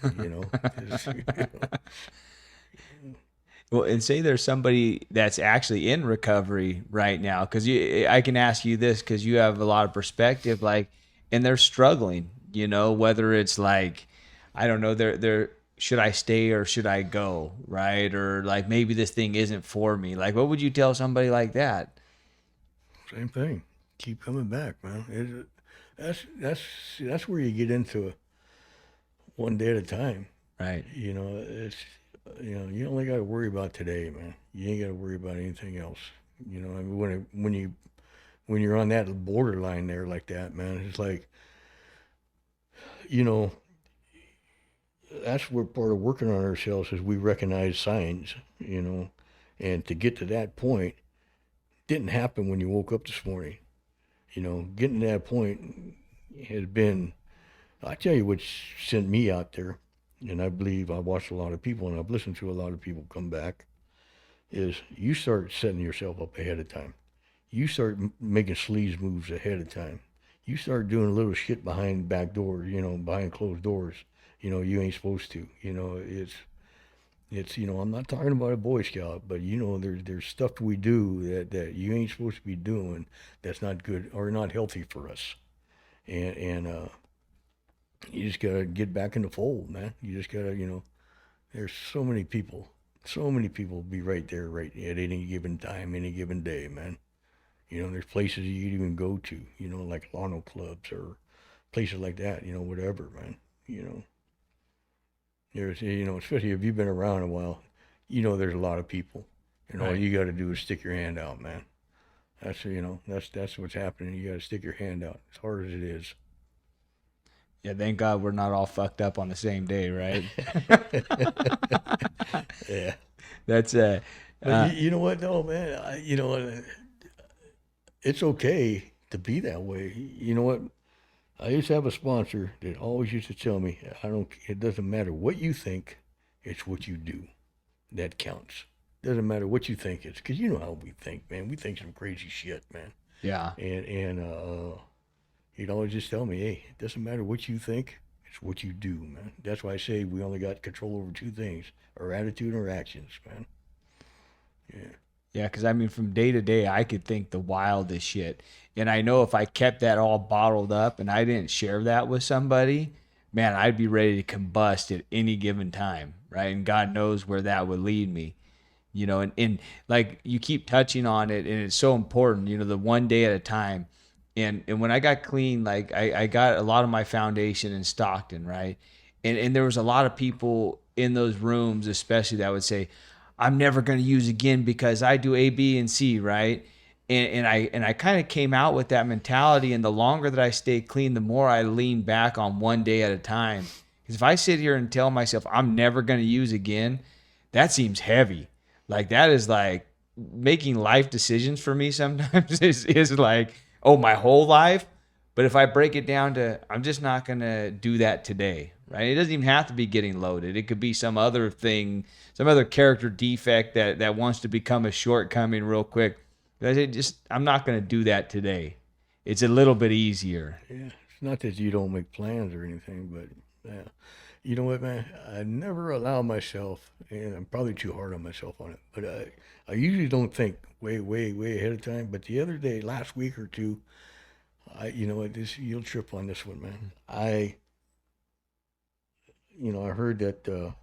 Well, and say there's somebody that's actually in recovery right now, because I can ask you this because you have a lot of perspective, like, and they're struggling, whether it's like, I don't know, they're should I stay or should I go, right? Or like, maybe this thing isn't for me. Like, what would you tell somebody like that? Same thing. Keep coming back, man. That's where you get into one day at a time. Right. It's you only got to worry about today, man. You ain't got to worry about anything else. I mean, when you're on that borderline there like that, man, it's like, that's where part of working on ourselves is we recognize signs, and to get to that point didn't happen when you woke up this morning. Getting to that point has been, I tell you what sent me out there, and I believe I've watched a lot of people and I've listened to a lot of people come back, is you start setting yourself up ahead of time. You start making sleaze moves ahead of time. You start doing a little shit behind back doors, behind closed doors, you ain't supposed to. It's I'm not talking about a Boy Scout, but there's stuff we do that you ain't supposed to be doing that's not good or not healthy for us. And you just gotta get back in the fold, man. You just gotta, there's so many people be right there, right at any given time, any given day, man. There's places you can even go to, like Lano clubs or places like that, whatever, man. There's, especially if you've been around a while, there's a lot of people, and all you got to do is stick your hand out, man. That's what's happening. You got to stick your hand out as hard as it is. Yeah, thank God we're not all fucked up on the same day, right? Yeah. That's But you know what, though, man? It's okay to be that way. You know what? I used to have a sponsor that always used to tell me, it doesn't matter what you think, it's what you do that counts. Doesn't matter what you think it's, because you know how we think, man. We think some crazy shit, man. yeah. And he'd always just tell me, hey, it doesn't matter what you think, it's what you do, man. That's why I say we only got control over two things: our attitude and our actions, man. Yeah. Yeah, because I mean, from day to day, I could think the wildest shit. And I know if I kept that all bottled up and I didn't share that with somebody, man, I'd be ready to combust at any given time, right? And God knows where that would lead me. And like you keep touching on it, and it's so important, the one day at a time. And when I got clean, like I got a lot of my foundation in Stockton, right? And there was a lot of people in those rooms, especially, that would say, I'm never going to use again because I do A, B, and C, right? And I kind of came out with that mentality, and the longer that I stayed clean, the more I lean back on one day at a time. Because if I sit here and tell myself I'm never going to use again, that seems heavy. Like, that is like making life decisions for me sometimes is like, oh, my whole life. But if I break it down to, I'm just not going to do that today, right? It doesn't even have to be getting loaded. It could be some other thing, some other character defect that wants to become a shortcoming real quick. I'm not going to do that today. It's a little bit easier. Yeah. It's not that you don't make plans or anything, but yeah. You know what, man? I never allow myself, and I'm probably too hard on myself on it, but I usually don't think way ahead of time. But the other day, last week or two, you know what, this you'll trip on this one, man. I heard that the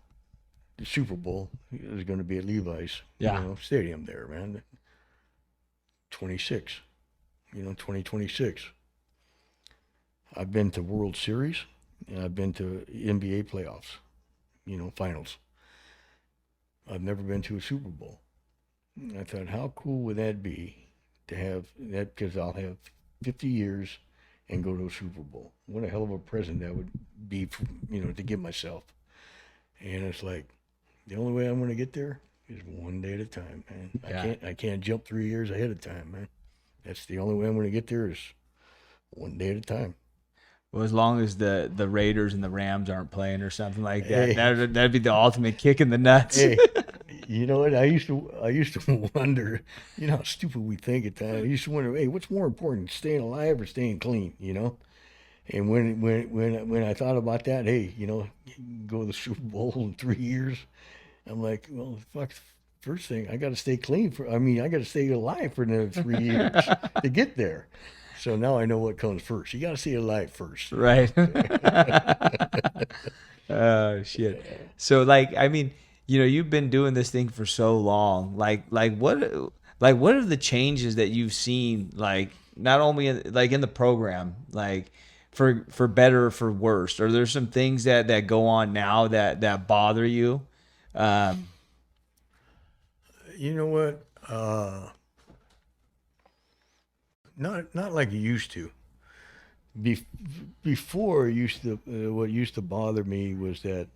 Super Bowl is going to be at Levi's, Yeah. stadium there, man. 26, 2026. I've been to World Series and I've been to NBA playoffs, finals. I've never been to a Super Bowl. I thought, how cool would that be to have that? Because I'll have 50 years and go to a Super Bowl. What a hell of a present that would be, to give myself. And it's like, the only way I'm going to get there is one day at a time, man. Yeah. I can't jump 3 years ahead of time, man. That's the only way I'm going to get there is one day at a time. Well, as long as the Raiders and the Rams aren't playing or something like that, Hey. that'd be the ultimate kick in the nuts. Hey, you know what? I used to wonder, how stupid we think at times. I used to wonder, hey, what's more important, staying alive or staying clean? And when I thought about that, hey, go to the Super Bowl in 3 years, I'm like, well, fuck. First thing, I got to stay clean I got to stay alive for another 3 years to get there. So now I know what comes first. You got to stay alive first. Right. Oh shit. So you've been doing this thing for so long. What are the changes that you've seen, like not only in the program, like for better or for worse? Are there some things that go on now that bother you? You know what? Not like it used to. Before, what used to bother me was that.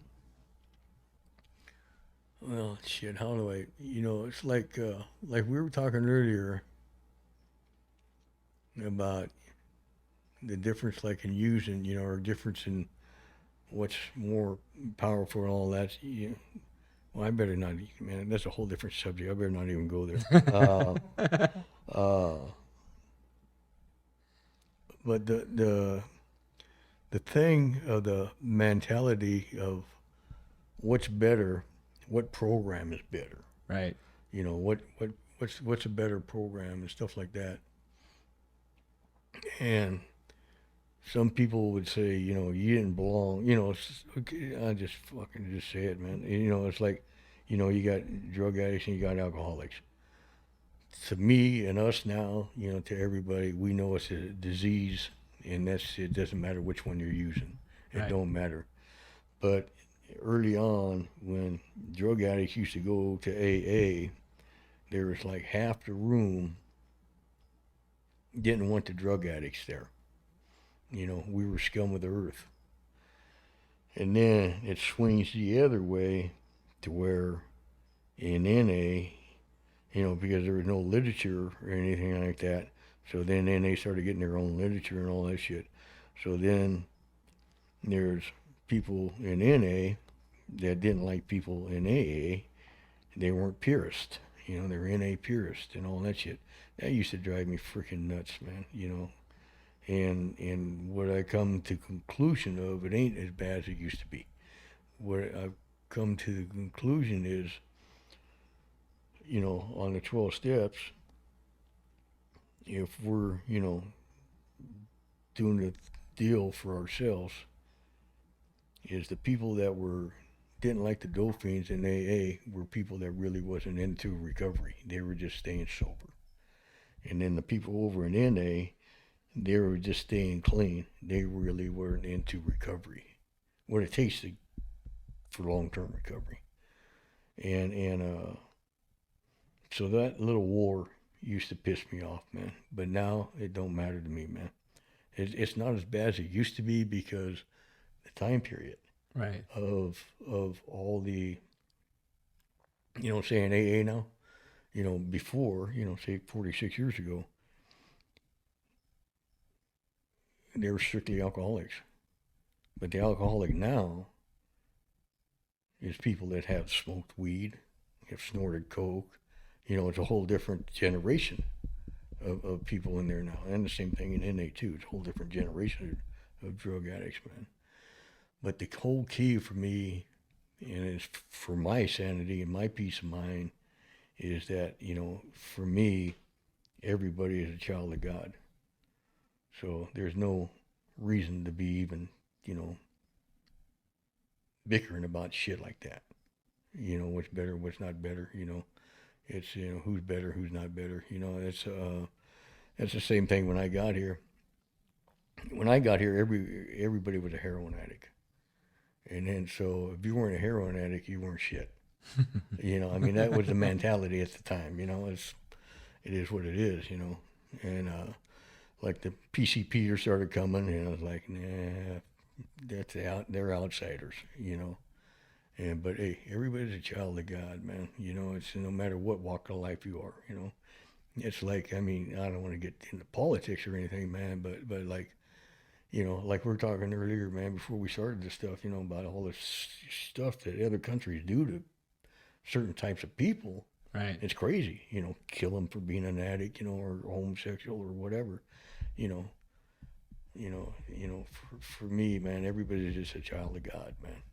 Well, shit. How do I? It's like we were talking earlier about the difference, like in using, or difference in what's more powerful and all that. Well, I better not, man. That's a whole different subject. I better not even go there. But the thing of the mentality of what's better, what program is better, Right. what's a better program and stuff like that. And some people would say, you didn't belong. I just fucking just say it, man. It's like, you got drug addicts and you got alcoholics. To me and us now, to everybody, we know it's a disease, and it doesn't matter which one you're using. It Right. don't matter. But early on, when drug addicts used to go to AA, there was like half the room didn't want the drug addicts there. We were scum of the earth. And then it swings the other way to where in NA, because there was no literature or anything like that. So then they started getting their own literature and all that shit. So then there's people in NA that didn't like people in AA. They weren't purists. They're NA purists and all that shit. That used to drive me freaking nuts, man. And what I come to conclusion of, it ain't as bad as it used to be. What I've come to the conclusion is, on the 12 steps, if we're, doing the deal for ourselves, is the people that didn't like the dope fiends in AA were people that really wasn't into recovery. They were just staying sober. And then the people over in NA, they were just staying clean. They really weren't into recovery, what it takes for long-term recovery. And so that little war used to piss me off, man. But now it don't matter to me, man. It's not as bad as it used to be because the time period Right. of all the, say in AA now, before, say 46 years ago, they were strictly alcoholics. But the alcoholic now is people that have smoked weed, have snorted coke. It's a whole different generation of people in there now. And the same thing in NA too. It's a whole different generation of drug addicts, man. But the whole key for me, and it's for my sanity and my peace of mind, is that, for me, everybody is a child of God. So there's no reason to be even, bickering about shit like that. What's better, what's not better, It's, who's better, who's not better. It's the same thing when I got here. When I got here, everybody was a heroin addict. And then, so if you weren't a heroin addict, you weren't shit. That was the mentality at the time. It is what it is. And like the PCPers started coming, and I was like, nah, they're outsiders. But hey, everybody's a child of God, man. It's no matter what walk of life you are. It's like, I don't want to get into politics or anything, man, but like, like we were talking earlier, man, before we started this stuff, about all this stuff that other countries do to certain types of people. Right. It's crazy, kill them for being an addict, or homosexual or whatever, for me, man, everybody's just a child of God, man.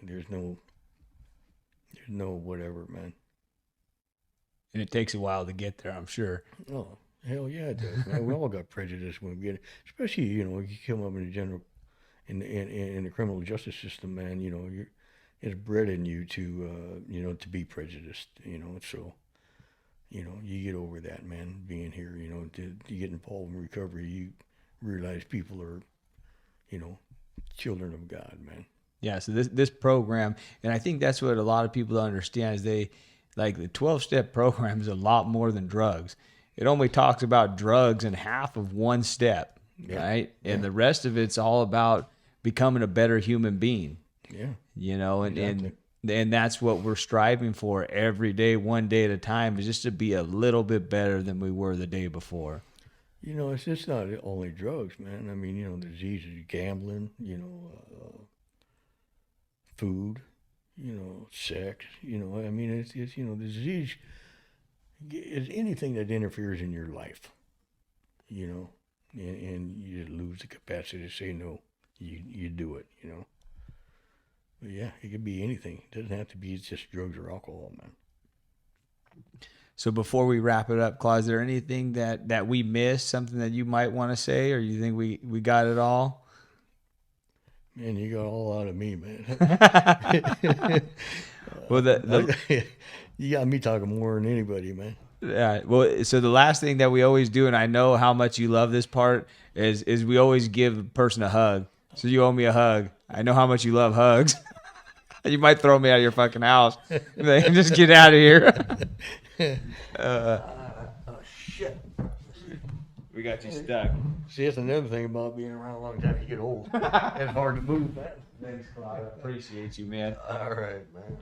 There's no whatever, man. And it takes a while to get there, I'm sure. Oh, hell yeah, it does, man. We all got prejudice when we get it. Especially, you come up in the general, in the criminal justice system, man. It's bred in you to, to be prejudiced. So, you get over that, man. Being here, to get involved in recovery, you realize people are, children of God, man. Yeah. So this program, and I think that's what a lot of people don't understand, is the 12-step program is a lot more than drugs. It only talks about drugs in half of one step, right? Yeah. And the rest of it's all about becoming a better human being. Yeah. And that's what we're striving for every day, one day at a time, is just to be a little bit better than we were the day before. It's just not only drugs, man. Diseases, gambling, food, sex, it's the disease is anything that interferes in your life, and you just lose the capacity to say no. You do it, But yeah, it could be anything. It doesn't have to be just drugs or alcohol, man. So before we wrap it up, Claude, is there anything that we missed, something that you might want to say, or you think we got it all? Man, you got all out of me, man. Well, you got me talking more than anybody, man. Yeah. Well, so the last thing that we always do, and I know how much you love this part, is we always give the person a hug. So you owe me a hug. I know how much you love hugs. You might throw me out of your fucking house. Just get out of here. Oh, shit. We got you stuck. See, that's another thing about being around a long time. You get old. It's hard to move, man. Thanks, Claude. I appreciate you, man. All right, man.